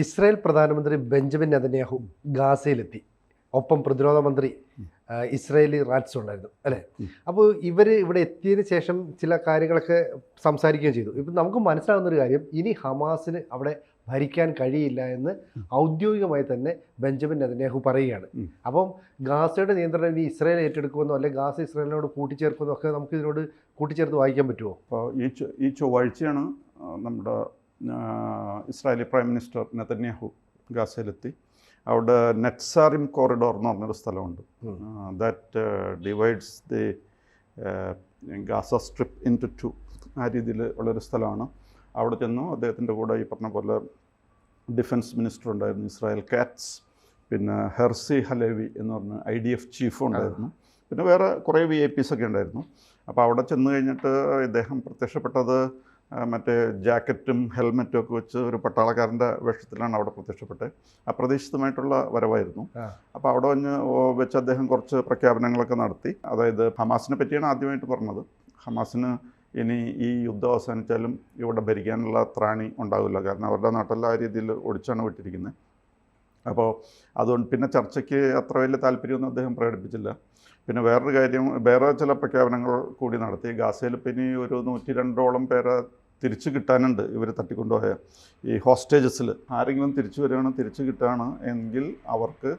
Israel പ്രധാനമന്ത്രി Benjamin Netanyahu ഗാസയിലെത്തി. ഒപ്പം പ്രതിരോധ മന്ത്രി ഇസ്രായേലി റാറ്റ്സ് ഉണ്ടായിരുന്നു അല്ലേ. അപ്പോൾ ഇവർ ഇവിടെ എത്തിയതിന് ശേഷം ചില കാര്യങ്ങളൊക്കെ സംസാരിക്കുകയും ചെയ്തു. ഇപ്പം നമുക്ക് മനസ്സിലാകുന്നൊരു കാര്യം, ഇനി ഹമാസിന് അവിടെ ഭരിക്കാൻ കഴിയില്ല എന്ന് ഔദ്യോഗികമായി തന്നെ ബെഞ്ചമിൻ നെതന്യാഹു പറയുകയാണ്. അപ്പം ഗാസയുടെ നിയന്ത്രണം ഇനി ഇസ്രായേൽ ഏറ്റെടുക്കുമെന്നോ അല്ലെങ്കിൽ ഗാസ ഇസ്രായേലിനോട് കൂട്ടിച്ചേർക്കുമെന്നോ ഒക്കെ നമുക്ക് ഇതിനോട് കൂട്ടിച്ചേർത്ത് വായിക്കാൻ പറ്റുമോ? അപ്പോൾ ഈ ചൊവ്വാഴ്ചയാണ് നമ്മുടെ ഇസ്രായേലി പ്രൈം മിനിസ്റ്റർ നെതന്യാഹു ഗാസയിലെത്തി. അവിടെ നെറ്റ്സാറിം കോറിഡോർ എന്ന് പറഞ്ഞൊരു സ്ഥലമുണ്ട്. That divides the Gaza strip into 2. ആ രീതിയിൽ ഉള്ളൊരു സ്ഥലമാണ്. അവിടെ ചെന്നു. അദ്ദേഹത്തിൻ്റെ കൂടെ ഈ പറഞ്ഞ പോലെ ഡിഫൻസ് മിനിസ്റ്റർ ഉണ്ടായിരുന്നു, ഇസ്രായേൽ കാറ്റ്സ്. പിന്നെ ഹെർസി ഹലേവി എന്ന് പറഞ്ഞ IDF ചീഫും ഉണ്ടായിരുന്നു. പിന്നെ വേറെ കുറേ VIPs ഒക്കെ ഉണ്ടായിരുന്നു. അപ്പോൾ അവിടെ ചെന്ന് കഴിഞ്ഞിട്ട് ഇദ്ദേഹം പ്രത്യക്ഷപ്പെട്ടത് മറ്റേ ജാക്കറ്റും ഹെൽമെറ്റും ഒക്കെ വെച്ച് ഒരു പട്ടാളക്കാരൻ്റെ വേഷത്തിലാണ് അവിടെ പ്രത്യക്ഷപ്പെട്ടത്. അപ്രതീക്ഷിതമായിട്ടുള്ള വരവായിരുന്നു. അപ്പോൾ അവിടെ വെച്ച് അദ്ദേഹം കുറച്ച് പ്രഖ്യാപനങ്ങളൊക്കെ നടത്തി. അതായത് ഹമാസിനെ പറ്റിയാണ് ആദ്യമായിട്ട് പറഞ്ഞത്. ഹമാസിന് ഇനി ഈ യുദ്ധം അവസാനിച്ചാലും ഇവിടെ ഭരിക്കാനുള്ള ത്രാണി ഉണ്ടാവില്ല, കാരണം അവരുടെ നാട്ടിൽ ആ രീതിയിൽ ഒടിച്ചാണ് വിട്ടിരിക്കുന്നത്. അപ്പോൾ അതുകൊണ്ട് പിന്നെ ചർച്ചയ്ക്ക് അത്ര വലിയ താല്പര്യമൊന്നും അദ്ദേഹം പ്രകടിപ്പിച്ചില്ല. പിന്നെ വേറൊരു കാര്യം, വേറെ ചില പ്രഖ്യാപനങ്ങൾ കൂടി നടത്തി. ഗാസയിൽ പിന്നെ ഒരു 102ഓളം പേരെ തിരിച്ചു കിട്ടാനുണ്ട്. ഇവർ തട്ടിക്കൊണ്ടുപോയ ഈ ഹോസ്റ്റേജസിൽ ആരെങ്കിലും തിരിച്ചു വരികയാണ്, തിരിച്ചു കിട്ടുകയാണ് എങ്കിൽ അവർക്ക്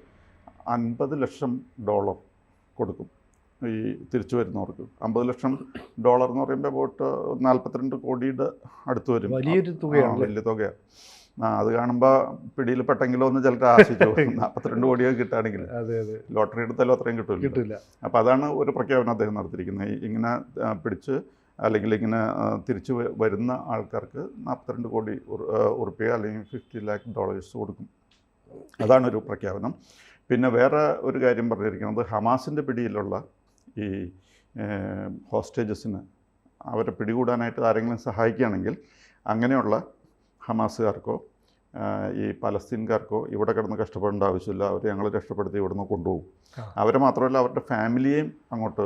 $50 ലക്ഷം കൊടുക്കും. ഈ തിരിച്ചു വരുന്നവർക്ക് $50 ലക്ഷം എന്ന് പറയുമ്പോൾ അബൌട്ട് 42 കോടിയുടെ അടുത്ത് വരും. വലിയൊരു തുകയാണ്, വലിയ തുകയാണ്. അത് കാണുമ്പോൾ പിടിയിൽ പെട്ടെങ്കിലോ എന്ന് ചിലർ ആശിച്ചു. 42 കോടിയൊക്കെ കിട്ടുകയാണെങ്കിൽ ലോട്ടറി എടുത്താലും അത്രയും കിട്ടില്ല. അപ്പോൾ അതാണ് ഒരു പ്രഖ്യാപനം അദ്ദേഹം നടത്തിയിരിക്കുന്നത്. ഇങ്ങനെ പിടിച്ച് അല്ലെങ്കിൽ ഇങ്ങനെ തിരിച്ചു വരുന്ന ആൾക്കാർക്ക് 42 കോടി ഉറുപ്പിക അല്ലെങ്കിൽ $50 lakh കൊടുക്കും. അതാണൊരു പ്രഖ്യാപനം. പിന്നെ വേറെ ഒരു കാര്യം പറഞ്ഞിരിക്കുന്നത്, ഹമാസിൻ്റെ പിടിയിലുള്ള ഈ ഹോസ്റ്റേജസിന് അവരെ പിടികൂടാനായിട്ട് ആരെങ്കിലും സഹായിക്കുകയാണെങ്കിൽ അങ്ങനെയുള്ള ഹമാസുകാർക്കോ ഈ പലസ്തീൻകാർക്കോ ഇവിടെ കിടന്ന് കഷ്ടപ്പെടേണ്ട ആവശ്യമില്ല. അവർ ഞങ്ങൾ രക്ഷപ്പെടുത്തി ഇവിടെ നിന്ന് കൊണ്ടുപോകും. അവരെ മാത്രമല്ല അവരുടെ ഫാമിലിയെയും അങ്ങോട്ട്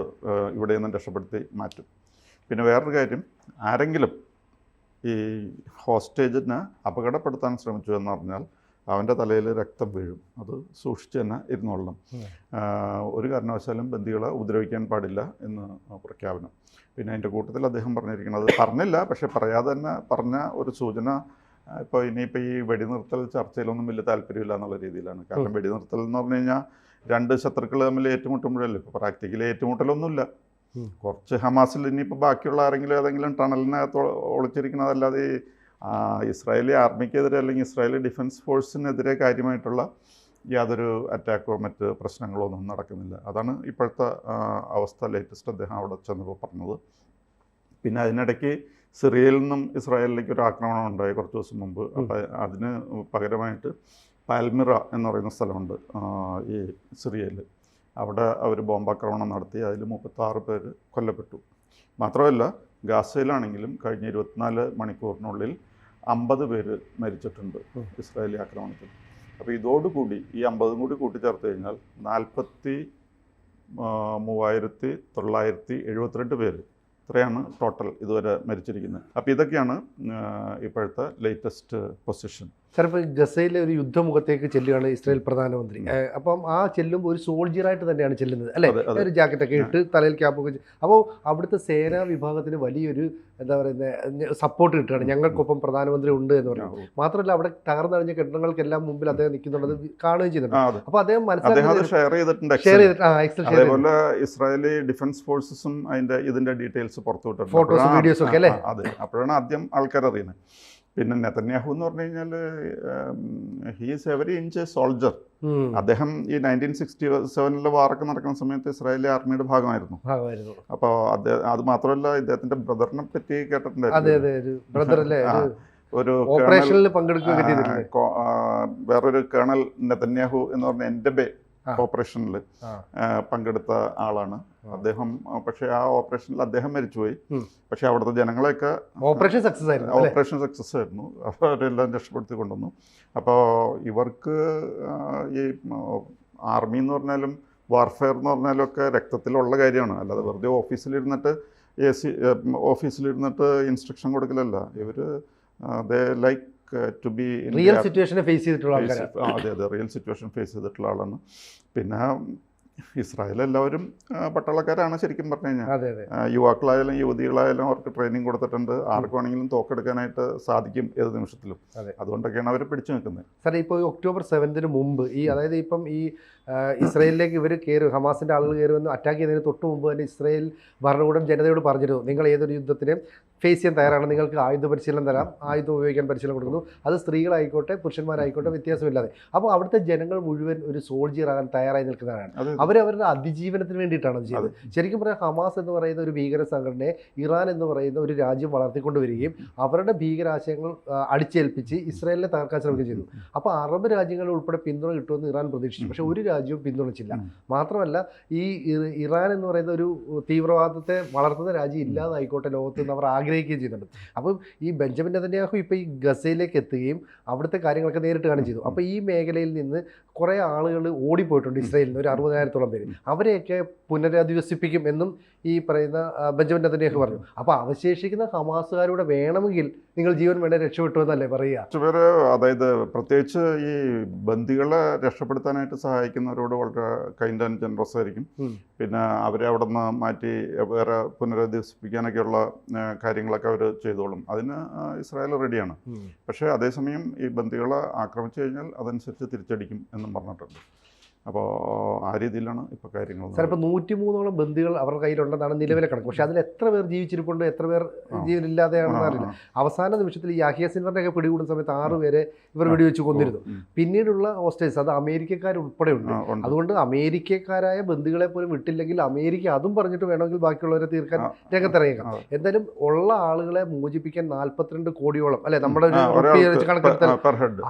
ഇവിടെ നിന്ന് രക്ഷപ്പെടുത്തി മാറ്റും. പിന്നെ വേറൊരു കാര്യം, ആരെങ്കിലും ഈ ഹോസ്റ്റേജിനെ അപകടപ്പെടുത്താൻ ശ്രമിച്ചു എന്ന് പറഞ്ഞാൽ അവൻ്റെ തലയിൽ രക്തം വീഴും. അത് സൂക്ഷിച്ച് തന്നെ ഇരുന്നോളണം. ഒരു കാരണവശാലും ബന്ദികളെ ഉപദ്രവിക്കാൻ പാടില്ല എന്ന് പ്രഖ്യാപനം. പിന്നെ അതിൻ്റെ കൂട്ടത്തിൽ അദ്ദേഹം പറഞ്ഞിരിക്കുന്നത്, പറഞ്ഞില്ല പക്ഷേ പറയാതെ തന്നെ പറഞ്ഞ ഒരു സൂചന, ഇപ്പോൾ ഇനിയിപ്പോൾ ഈ വെടിനിർത്തൽ ചർച്ചയിലൊന്നും വലിയ താല്പര്യമില്ല എന്നുള്ള രീതിയിലാണ്. കാരണം വെടിനിർത്തൽ എന്ന് പറഞ്ഞു കഴിഞ്ഞാൽ രണ്ട് ശത്രുക്കൾ തമ്മിൽ ഏറ്റുമുട്ടുമ്പോഴല്ലേ. ഇപ്പോൾ പ്രാക്ടിക്കലി ഏറ്റുമുട്ടലൊന്നുമില്ല. കുറച്ച് ഹമാസിൽ ഇനിയിപ്പോൾ ബാക്കിയുള്ള ആരെങ്കിലും ഏതെങ്കിലും ടണലിനകത്ത് ഒളിച്ചിരിക്കുന്നതല്ലാതെ ഇസ്രായേലി ആർമിക്കെതിരെ അല്ലെങ്കിൽ ഇസ്രായേലി ഡിഫൻസ് ഫോഴ്സിനെതിരെ കാര്യമായിട്ടുള്ള യാതൊരു അറ്റാക്കോ മറ്റ് പ്രശ്നങ്ങളോ ഒന്നും നടക്കുന്നില്ല. അതാണ് ഇപ്പോഴത്തെ അവസ്ഥ. ലേറ്റസ്റ്റ് അദ്ദേഹം അവിടെ ചെന്നപ്പോൾ പറഞ്ഞത്. പിന്നെ അതിനിടയ്ക്ക് സിറിയയിൽ നിന്നും ഇസ്രായേലിലേക്ക് ഒരു ആക്രമണം ഉണ്ടായി കുറച്ച് ദിവസം മുമ്പ്. അപ്പോൾ അതിന് പകരമായിട്ട് പാൽമിറ എന്ന് പറയുന്ന സ്ഥലമുണ്ട് ഈ സിറിയയിൽ. അവിടെ അവർ ബോംബാക്രമണം നടത്തി. അതിൽ 36 പേര് കൊല്ലപ്പെട്ടു. മാത്രമല്ല ഗാസയിലാണെങ്കിലും കഴിഞ്ഞ 24 മണിക്കൂറിനുള്ളിൽ 50 പേര് മരിച്ചിട്ടുണ്ട് ഇസ്രായേലി ആക്രമണത്തിൽ. അപ്പോൾ ഇതോടുകൂടി ഈ 50 കൂടി കൂട്ടിച്ചേർത്ത് കഴിഞ്ഞാൽ 43,972 പേര്, ഇത്രയാണ് ടോട്ടൽ ഇതുവരെ മരിച്ചിരിക്കുന്നത്. അപ്പോൾ ഇതൊക്കെയാണ് ഇപ്പോഴത്തെ ലേറ്റസ്റ്റ് പൊസിഷൻ. സാർ, ഇപ്പോൾ ഗസയിലെ ഒരു യുദ്ധമുഖത്തേക്ക് ചെല്ലുകയാണ് ഇസ്രായേൽ പ്രധാനമന്ത്രി. അപ്പം ആ ചെല്ലുമ്പോൾ ഒരു സോൾജിയറായിട്ട് തന്നെയാണ് ചെല്ലുന്നത് അല്ലേ? ഒരു ജാക്കറ്റൊക്കെ ഇട്ട് തലയിൽ ക്യാപ്പൊക്കെ. അപ്പോൾ അവിടുത്തെ സേനാ വിഭാഗത്തിന് വലിയൊരു എന്താ പറയുന്നത് സപ്പോർട്ട് കിട്ടുകയാണ്. ഞങ്ങൾക്കൊപ്പം പ്രധാനമന്ത്രി ഉണ്ട് എന്ന് പറയുന്നത്. മാത്രമല്ല അവിടെ തകർന്നടിഞ്ഞ കെട്ടിടങ്ങൾക്കെല്ലാം മുമ്പിൽ അദ്ദേഹം നിൽക്കുന്നുള്ളത് കാണുകയും ചെയ്യുന്നുണ്ട്. അപ്പോൾ അദ്ദേഹം ഷെയർ ചെയ്തിട്ടുണ്ട്. അതേപോലെ ഇസ്രായേലി ഡിഫൻസ് ഫോഴ്സസും ഇതിന്റെ ഡീറ്റെയിൽസ് പുറത്തുവിട്ടുണ്ട്, ഫോട്ടോസ് വീഡിയോസ് ഒക്കെ അല്ലേ? അതെ, അപ്പോഴാണ് ആദ്യം ആൾക്കാർ അറിയുന്നത്. പിന്നെ നെതന്യാഹു എന്ന് പറഞ്ഞു കഴിഞ്ഞാൽ he is A very inch soldier. അദ്ദേഹം ഈ 1967 വാറൊക്കെ നടക്കുന്ന സമയത്ത് ഇസ്രായേലി ആർമിയുടെ ഭാഗമായിരുന്നു. അപ്പോൾ അത് മാത്രമല്ല, ഇദ്ദേഹത്തിന്റെ ബ്രദറിനെ പറ്റി കേട്ടിട്ടുണ്ടായിരുന്നു. ഒരു വേറൊരു കേണൽ നെതന്യാഹു എന്ന് പറഞ്ഞ എൻഡബെ ഓപ്പറേഷനിൽ പങ്കെടുത്ത ആളാണ് അദ്ദേഹം. പക്ഷേ ആ ഓപ്പറേഷനിൽ അദ്ദേഹം മരിച്ചുപോയി. പക്ഷെ അവിടുത്തെ ജനങ്ങളെയൊക്കെ ഓപ്പറേഷൻ സക്സസ് ആയിരുന്നു. അപ്പോൾ അവരെല്ലാം രക്ഷപ്പെടുത്തി കൊണ്ടുവന്നു. അപ്പോൾ ഇവർക്ക് ഈ ആർമി എന്ന് പറഞ്ഞാലും വാർഫെയർ എന്ന് പറഞ്ഞാലും ഒക്കെ രക്തത്തിലുള്ള കാര്യമാണ്. അല്ലാതെ വെറുതെ ഓഫീസിലിരുന്നിട്ട് ഇൻസ്ട്രക്ഷൻ കൊടുക്കലല്ല. ഇവർ they like to be real സിറ്റുവേഷനെ ഫേസ് ചെയ്തിട്ടുള്ള ആൾക്കാരാണ്. അതെ അതെ, റിയൽ സിറ്റുവേഷൻ ഫേസ് ചെയ്തിട്ടുള്ള ആളാണ്. പിന്നെ ഇസ്രായേൽ എല്ലാവരും പട്ടാളക്കാരാണ് ശരിക്കും പറഞ്ഞു കഴിഞ്ഞാൽ. അതെ അതെ. യുവാക്കളായാലും യുവതികളായാലും അവർക്ക് ട്രെയിനിങ് കൊടുത്തിട്ടുണ്ട്. ആർക്ക് വേണമെങ്കിലും തോക്കെടുക്കാനായിട്ട് സാധിക്കും ഏത് നിമിഷത്തിലും. അതുകൊണ്ടൊക്കെയാണ് അവർ പിടിച്ചു നിൽക്കുന്നത്. സാറേ, ഇപ്പോൾ ഒക്ടോബർ 7 മുമ്പ് അതായത് ഇപ്പം ഈ ഇസ്രായേലിലേക്ക് ഇവർ കയറും, ഹമാസിൻ്റെ ആളുകൾ കയറുമെന്ന് അറ്റാക്ക് ചെയ്തതിന് തൊട്ട് മുമ്പ് തന്നെ ഇസ്രായേൽ ഭരണകൂടം ജനതയോട് പറഞ്ഞിരുന്നു, നിങ്ങൾ ഏതൊരു യുദ്ധത്തിനും ഫേസ് ചെയ്യാൻ തയ്യാറാണ്, നിങ്ങൾക്ക് ആയുധ പരിശീലനം തരാം, ആയുധം ഉപയോഗിക്കാൻ പരിശീലനം കൊടുക്കുന്നു, അത് സ്ത്രീകളായിക്കോട്ടെ പുരുഷന്മാരായിക്കോട്ടെ വ്യത്യാസമില്ലാതെ. അപ്പോൾ അവിടുത്തെ ജനങ്ങൾ മുഴുവൻ ഒരു സോൾജിയർ ആകാൻ തയ്യാറായി നിൽക്കുന്നതാണ്. അവരവരുടെ അതിജീവനത്തിന് വേണ്ടിയിട്ടാണ് അത് ചെയ്തത്. ശരിക്കും പറഞ്ഞാൽ ഹമാസ് എന്ന് പറയുന്ന ഒരു ഭീകര സംഘടനയെ ഇറാൻ എന്ന് പറയുന്ന ഒരു രാജ്യം വളർത്തിക്കൊണ്ടുവരികയും അവരുടെ ഭീകരാശയങ്ങൾ അടിച്ചേൽപ്പിച്ച് ഇസ്രായേലിനെ തകർക്കാൻ ശ്രമിക്കുകയും ചെയ്തു. അപ്പോൾ അറബ് രാജ്യങ്ങൾ ഉൾപ്പെടെ പിന്തുണ കിട്ടുമെന്ന് ഇറാൻ പ്രതീക്ഷിച്ചു. പക്ഷേ ഒരു രാജ്യവും പിന്തുണച്ചില്ല. മാത്രമല്ല, ഈ ഇറാൻ എന്ന് പറയുന്ന ഒരു തീവ്രവാദത്തെ വളർത്തുന്ന രാജ്യം ഇല്ലാതായിക്കോട്ടെ ലോകത്ത് എന്ന് അവർ ആഗ്രഹിക്കുകയും ചെയ്യുന്നുണ്ട്. അപ്പം ഈ ബെഞ്ചമിൻ നെതന്യാഹു ഇപ്പോൾ ഈ ഗസയിലേക്ക് എത്തുകയും അവിടുത്തെ കാര്യങ്ങളൊക്കെ നേരിട്ട് കാണുകയും ചെയ്തു. അപ്പോൾ ഈ മേഖലയിൽ നിന്ന് കുറേ ആളുകൾ ഓടിപ്പോയിട്ടുണ്ട് ഇസ്രായേലിൽ നിന്ന്, ഒരു 60,000-ഓളം പേര്. അവരെയൊക്കെ പുനരധിവസിപ്പിക്കും എന്നും ഈ പറയുന്ന ബെഞ്ചമിൻ നെതന്യാഹു പറഞ്ഞു. അപ്പോൾ അവശേഷിക്കുന്ന ഹമാസുകാരുടെ വേണമെങ്കിൽ നിങ്ങൾ ജീവൻ വേണ്ട രക്ഷപ്പെട്ടു എന്നല്ലേ പറയുക? കുറച്ചുപേര്, അതായത് പ്രത്യേകിച്ച് ഈ ബന്ദികളെ രക്ഷപ്പെടുത്താനായിട്ട് സഹായിക്കുന്നവരോട് വളരെ കൈൻഡ് ആൻഡ് ജനറസ് ആയിരിക്കും. പിന്നെ അവരെ അവിടെ നിന്ന് മാറ്റി വേറെ പുനരധിവസിപ്പിക്കാനൊക്കെയുള്ള കാര്യങ്ങളൊക്കെ അവർ ചെയ്തോളും. അതിന് ഇസ്രായേൽ റെഡിയാണ്. പക്ഷേ അതേസമയം ഈ ബന്ദികളെ ആക്രമിച്ചു കഴിഞ്ഞാൽ അതനുസരിച്ച് തിരിച്ചടിക്കും എന്നും പറഞ്ഞിട്ടുണ്ട്. അപ്പോൾ ആ രീതിയിലാണ് ഇപ്പോൾ കാര്യങ്ങൾ. സാർ, ഇപ്പോൾ 103ഓളം ബന്ദികൾ അവരുടെ കയ്യിലുണ്ടെന്നാണ് നിലവിലെ കണക്ക്. പക്ഷേ അതിൽ എത്ര പേർ ജീവിച്ചിരിപ്പുണ്ട്, എത്ര പേർ ജീവനില്ലാതെയാണെന്ന് അറിയില്ല. അവസാന നിമിഷത്തിൽ യാഹിയ സിൻവറിനെയൊക്കെ പിടികൂടുന്ന സമയത്ത് 6 പേരെ ഇവർ വെടിവെച്ച് കൊന്നിരുന്നു. പിന്നീടുള്ള ഹോസ്റ്റേഴ്സ് അത് അമേരിക്കക്കാരുൾപ്പെടെ ഉണ്ട്. അതുകൊണ്ട് അമേരിക്കക്കാരായ ബന്ദികളെ പോലും വിട്ടില്ലെങ്കിൽ അമേരിക്ക അതും പറഞ്ഞിട്ട് വേണമെങ്കിൽ ബാക്കിയുള്ളവരെ തീർക്കാൻ രംഗത്തിറങ്ങിയേക്കാം. എന്തായാലും ഉള്ള ആളുകളെ മോചിപ്പിക്കാൻ 42 കോടിയോളം അല്ലെ നമ്മുടെ ഒരു കണക്കെടുത്താൽ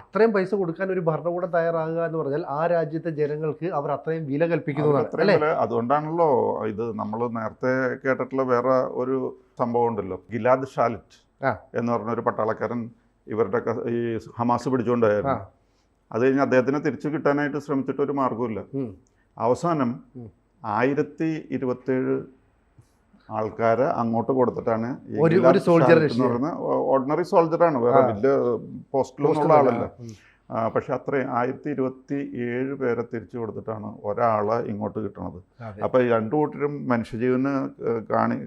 അത്രയും പൈസ കൊടുക്കാൻ ഒരു ഭരണകൂടം തയ്യാറാകുക എന്ന് പറഞ്ഞാൽ ആ രാജ്യത്തെ ജനങ്ങൾ അവർ അത്രയും വില കൽപ്പിക്കുന്നതാണ്. അതുകൊണ്ടാണല്ലോ ഇത് നമ്മൾ നേരത്തെ കേട്ടിട്ടുള്ള വേറെ ഒരു സംഭവം ഉണ്ടല്ലോ, ഗിലാദ് ഷാലിറ്റ് എന്ന് പറഞ്ഞ ഒരു പട്ടാളക്കാരൻ ഇവരുടെ ഈ ഹമാസ് പിടിച്ചുകൊണ്ടായിരുന്നു. അത് കഴിഞ്ഞ് അദ്ദേഹത്തിനെ തിരിച്ചു കിട്ടാനായിട്ട് ശ്രമിച്ചിട്ട് ഒരു മാർഗമില്ല. അവസാനം 1027 ആൾക്കാരെ അങ്ങോട്ട് കൊടുത്തിട്ടാണ് ഓർഡിനറി സോൾജറാണ്, വേറെ വലിയ പോസ്റ്റിലൊന്നുള്ള ആളല്ല. പക്ഷെ അത്രയും 1027 പേരെ തിരിച്ചു കൊടുത്തിട്ടാണ് ഒരാളെ ഇങ്ങോട്ട് കിട്ടണത്. അപ്പോൾ ഈ രണ്ടു കൂട്ടരും മനുഷ്യജീവന്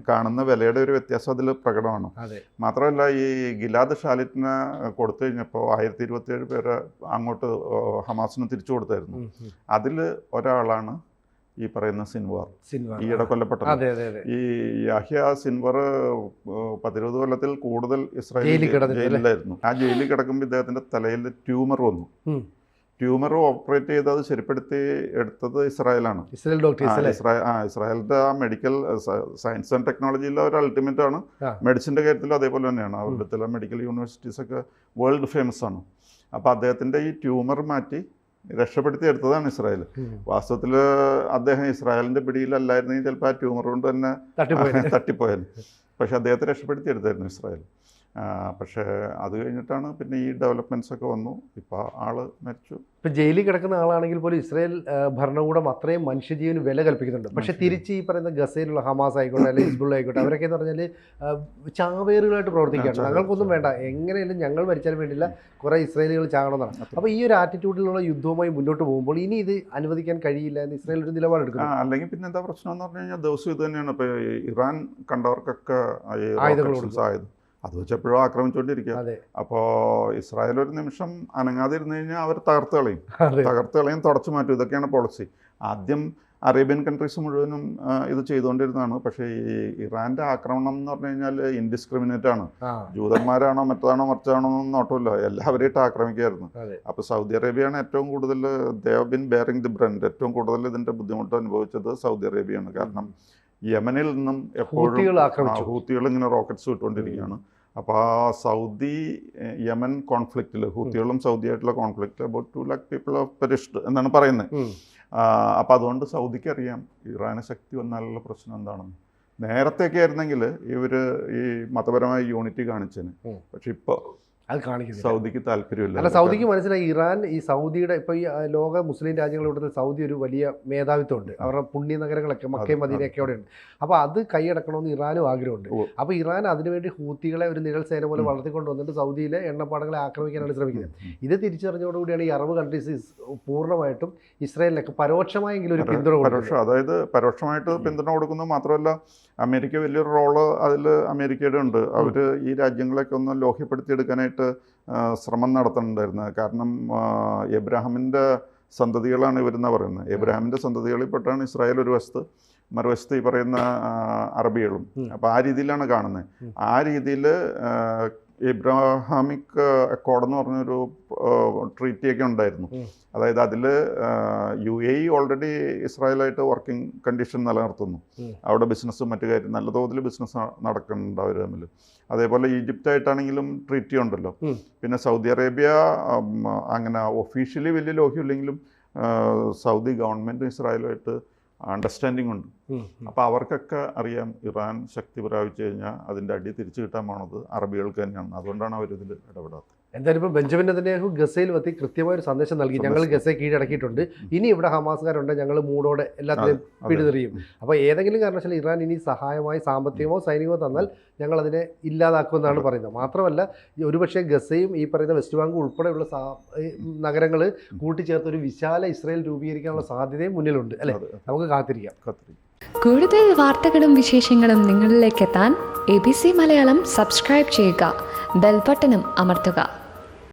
കാണുന്ന വിലയുടെ ഒരു വ്യത്യാസം അതിൽ പ്രകടമാണ്. മാത്രമല്ല, ഈ ഗിലാദ് ഷാലിറ്റിനെ കൊടുത്തു കഴിഞ്ഞപ്പോൾ 1027 പേരെ അങ്ങോട്ട് ഹമാസിന് തിരിച്ചു കൊടുത്തായിരുന്നു. അതിൽ ഒരാളാണ് ഈ പറയുന്ന സിൻവാർ, ഈയിടെ കൊല്ലപ്പെട്ടത്. ഈ യാഹ്യ സിൻവർ 10-20 കൊല്ലത്തിൽ കൂടുതൽ ഇസ്രായേലിൽ ജയിലിലായിരുന്നു. ആ ജയിലിൽ കിടക്കുമ്പോൾ ഇദ്ദേഹത്തിന്റെ തലയിൽ ട്യൂമർ വന്നു. ട്യൂമർ ഓപ്പറേറ്റ് ചെയ്ത് അത് ശരിപ്പെടുത്തി എടുത്തത് ഇസ്രായേലാണ്. ഇസ്രായേലിന്റെ ആ മെഡിക്കൽ സയൻസ് ആൻഡ് ടെക്നോളജിയിലെ ഒരു അൾട്ടിമേറ്റ് ആണ്. മെഡിസിന്റെ കാര്യത്തിൽ അതേപോലെ തന്നെയാണ്. അവരുടെ ചില മെഡിക്കൽ യൂണിവേഴ്സിറ്റീസ് ഒക്കെ വേൾഡ് ഫേമസ് ആണ്. അപ്പോൾ അദ്ദേഹത്തിന്റെ ഈ ട്യൂമർ മാറ്റി രക്ഷപ്പെടുത്തി എടുത്തതാണ് ഇസ്രായേൽ. വാസ്തവത്തിൽ അദ്ദേഹം ഇസ്രായേലിന്റെ പിടിയിലല്ലായിരുന്നെങ്കിൽ ചിലപ്പോൾ ആ ട്യൂമർ കൊണ്ട് തന്നെ തട്ടിപ്പോയാൽ. പക്ഷെ അദ്ദേഹത്തെ രക്ഷപ്പെടുത്തി എടുത്തായിരുന്നു ഇസ്രായേൽ. പക്ഷേ അത് കഴിഞ്ഞിട്ടാണ് പിന്നെ ഈ ഡെവലപ്മെൻറ്റ്സ് ഒക്കെ വന്നു. ഇപ്പോൾ ആള് മരിച്ചു. ഇപ്പം ജയിലിൽ കിടക്കുന്ന ആളാണെങ്കിൽ പോലും ഇസ്രായേൽ ഭരണകൂടം അത്രയും മനുഷ്യജീവന് വില കൽപ്പിക്കുന്നുണ്ട്. പക്ഷേ തിരിച്ച് ഈ പറയുന്ന ഗസയിലുള്ള ഹമാസ് ആയിക്കോട്ടെ അല്ലെങ്കിൽ ഹിസ്ബുള്ള ആയിക്കോട്ടെ അവരൊക്കെ എന്ന് പറഞ്ഞാൽ ചാവേറുകളായിട്ട് പ്രവർത്തിക്കുകയാണ്. ഞങ്ങൾക്കൊന്നും വേണ്ട, എങ്ങനെയാലും ഞങ്ങൾ മരിച്ചാലും വേണ്ടില്ല, കുറേ ഇസ്രായേലികൾ ചാകണമെന്നാണ്. അപ്പോൾ ഈ ഒരു ആറ്റിറ്റ്യൂഡിലുള്ള യുദ്ധവുമായി മുന്നോട്ട് പോകുമ്പോൾ ഇനി ഇത് അനുവദിക്കാൻ കഴിയില്ല എന്ന് ഇസ്രായേൽ ഒരു നിലപാടെടുക്കുന്നു. അല്ലെങ്കിൽ പിന്നെ എന്താ പ്രശ്നം എന്ന് പറഞ്ഞു കഴിഞ്ഞാൽ ദിവസം ഇത് തന്നെയാണ്. ഇപ്പോൾ ഇറാൻ കണ്ടവർക്കൊക്കെ ആയുധം അത് വെച്ചെപ്പോഴും ആക്രമിച്ചുകൊണ്ടിരിക്കുക. അപ്പോൾ ഇസ്രായേൽ ഒരു നിമിഷം അനങ്ങാതെ ഇരുന്ന് കഴിഞ്ഞാൽ അവർ തകർത്ത് കളയും, തുടച്ചു മാറ്റും. ഇതൊക്കെയാണ് പോളിസി. ആദ്യം അറേബ്യൻ കൺട്രീസ് മുഴുവനും ഇത് ചെയ്തുകൊണ്ടിരുന്നതാണ്. പക്ഷേ ഈ ഇറാൻ്റെ ആക്രമണം എന്ന് പറഞ്ഞു കഴിഞ്ഞാൽ ഇൻഡിസ്ക്രിമിനേറ്റ് ആണ്. ജൂതന്മാരാണോ മറ്റതാണോ മറിച്ചാണോ എന്നൊന്നും നോട്ടമില്ല, എല്ലാവരെയും ആക്രമിക്കുകയായിരുന്നു. അപ്പോൾ സൗദി അറേബ്യയാണ് ഏറ്റവും കൂടുതൽ they have been bearing the brunt. ഏറ്റവും കൂടുതൽ ഇതിൻ്റെ ബുദ്ധിമുട്ട് അനുഭവിച്ചത് സൗദി അറേബ്യയാണ്. കാരണം യമനിൽ നിന്നും എപ്പോഴും ഹൂത്തികൾ ഇങ്ങനെ റോക്കറ്റ്സ് വിട്ടുകൊണ്ടിരിക്കുകയാണ്. അപ്പോൾ ആ സൗദി യമൻ കോൺഫ്ലിക്റ്റിൽ ഹൂത്തികളും സൗദിയായിട്ടുള്ള കോൺഫ്ലിക്റ്റിൽ about 2 lakh people have perished എന്നാണ് പറയുന്നത്. അപ്പോൾ അതുകൊണ്ട് സൗദിക്ക് അറിയാം ഇറാന് ശക്തി വന്നാലുള്ള പ്രശ്നം എന്താണെന്ന്. നേരത്തെയൊക്കെ ആയിരുന്നെങ്കിൽ ഇവർ ഈ മതപരമായ യൂണിറ്റി കാണിച്ചതിന്. പക്ഷെ ഇപ്പോൾ അത് കാണിക്കുന്നത് സൗദിക്ക് താല്പര്യമില്ല. അല്ല, സൗദിക്ക് മനസ്സിലായി ഇറാൻ ഈ സൗദിയുടെ ഇപ്പോൾ ഈ ലോക മുസ്ലിം രാജ്യങ്ങളുടെ കൂട്ടത്തിൽ സൗദി ഒരു വലിയ മേധാവിത്വമുണ്ട്. അവരുടെ പുണ്യ നഗരങ്ങളൊക്കെ മക്കയും മദീനയൊക്കെ അവിടെ ഉണ്ട്. അപ്പോൾ അത് കൈയടക്കണമെന്ന് ഇറാനും ആഗ്രഹമുണ്ട്. അപ്പോൾ ഇറാൻ അതിനുവേണ്ടി ഹൂത്തികളെ ഒരു നിഴൽ സേന പോലെ വളർത്തിക്കൊണ്ട് വന്നിട്ട് സൗദിയിലെ എണ്ണപ്പാടങ്ങളെ ആക്രമിക്കാനാണ് ശ്രമിക്കുന്നത്. ഇത് തിരിച്ചറിഞ്ഞതോടുകൂടിയാണ് ഈ അറബ് കൺട്രീസ് പൂർണ്ണമായിട്ടും ഇസ്രായേലിനൊക്കെ പരോക്ഷമായെങ്കിലും ഒരു പിന്തുണ കൊടുക്കുന്നത്. അതായത് പരോക്ഷമായിട്ട് പിന്തുണ കൊടുക്കുന്നത് മാത്രമല്ല, അമേരിക്ക വലിയൊരു റോള് അതിൽ അമേരിക്കയുടെ ഉണ്ട്. അവർ ഈ രാജ്യങ്ങളൊക്കെ ഒന്ന് ലോഹ്യപ്പെടുത്തിയെടുക്കാനായിട്ട് ശ്രമം നടത്തുന്നുണ്ടായിരുന്നു. കാരണം എബ്രാഹിമിൻ്റെ സന്തതികളാണ് ഇവരെന്നാണ് പറയുന്നത്. എബ്രാഹിമിൻ്റെ സന്തതികളിൽപ്പെട്ടാണ് ഇസ്രായേൽ ഒരു വശത്ത്, മറുവശത്ത് ഈ പറയുന്ന അറബികളും. അപ്പോൾ ആ രീതിയിലാണ് കാണുന്നത്. ആ രീതിയിൽ എബ്രാഹാമിക് അക്കോർഡ് എന്ന് പറഞ്ഞൊരു ട്രീറ്റിയൊക്കെ ഉണ്ടായിരുന്നു. അതായത് അതിൽ UAE ഓൾറെഡി ഇസ്രായേലായിട്ട് വർക്കിംഗ് കണ്ടീഷൻ നിലനിർത്തുന്നു. അവിടെ ബിസിനസ്സും മറ്റു കാര്യം നല്ല തോതിൽ ബിസിനസ് നടക്കുന്നുണ്ട് അവർ തമ്മിൽ. അതേപോലെ ഈജിപ്റ്റായിട്ടാണെങ്കിലും ട്രീറ്റി ഉണ്ടല്ലോ. പിന്നെ സൗദി അറേബ്യ അങ്ങനെ ഒഫീഷ്യലി വലിയ ലോഹ്യമില്ലെങ്കിലും സൗദി ഗവൺമെൻറ്റും ഇസ്രായേലുമായിട്ട് അണ്ടർസ്റ്റാൻഡിംഗ് ഉണ്ട്. അപ്പോൾ അവർക്കൊക്കെ അറിയാം ഇറാൻ ശക്തി പ്രാപിച്ചു കഴിഞ്ഞാൽ അതിൻ്റെ അടി തിരിച്ചു കിട്ടാൻ പോണത് അറബികൾക്ക് തന്നെയാണ്. അതുകൊണ്ടാണ് അവരിതിൽ ഇടപെടാത്തത്. എന്തായാലും ഇപ്പോൾ ബെഞ്ചമിൻ നെതന്യാഹു ഗസയിൽ എത്തി കൃത്യമായൊരു സന്ദേശം നൽകി, ഞങ്ങൾ ഗസയെ കീഴടക്കിയിട്ടുണ്ട്, ഇനി ഇവിടെ ഹമാസുകാരുണ്ട്, ഞങ്ങൾ മൂടോടെ എല്ലാത്തിനെയും പിടിതെറിയും. അപ്പോൾ ഏതെങ്കിലും കാരണവശാൽ ഇറാൻ ഇനി സഹായമായി സാമ്പത്തികമോ സൈനികമോ തന്നാൽ ഞങ്ങളതിനെ ഇല്ലാതാക്കുമെന്നാണ് പറയുന്നത്. മാത്രമല്ല ഒരുപക്ഷെ ഗസയും ഈ പറയുന്ന വെസ്റ്റ് ബാങ്ക് ഉൾപ്പെടെയുള്ള നഗരങ്ങൾ കൂട്ടിച്ചേർത്ത് ഒരു വിശാല ഇസ്രായേൽ രൂപീകരിക്കാനുള്ള സാധ്യതയും മുന്നിലുണ്ട് അല്ലേ? നമുക്ക് കാത്തിരിക്കാം. കൂടുതൽ വാർത്തകളും വിശേഷങ്ങളും നിങ്ങളിലേക്ക് എത്താൻ ABC മലയാളം സബ്സ്ക്രൈബ് ചെയ്യുക, ബെൽ ബട്ടണും അമർത്തുക.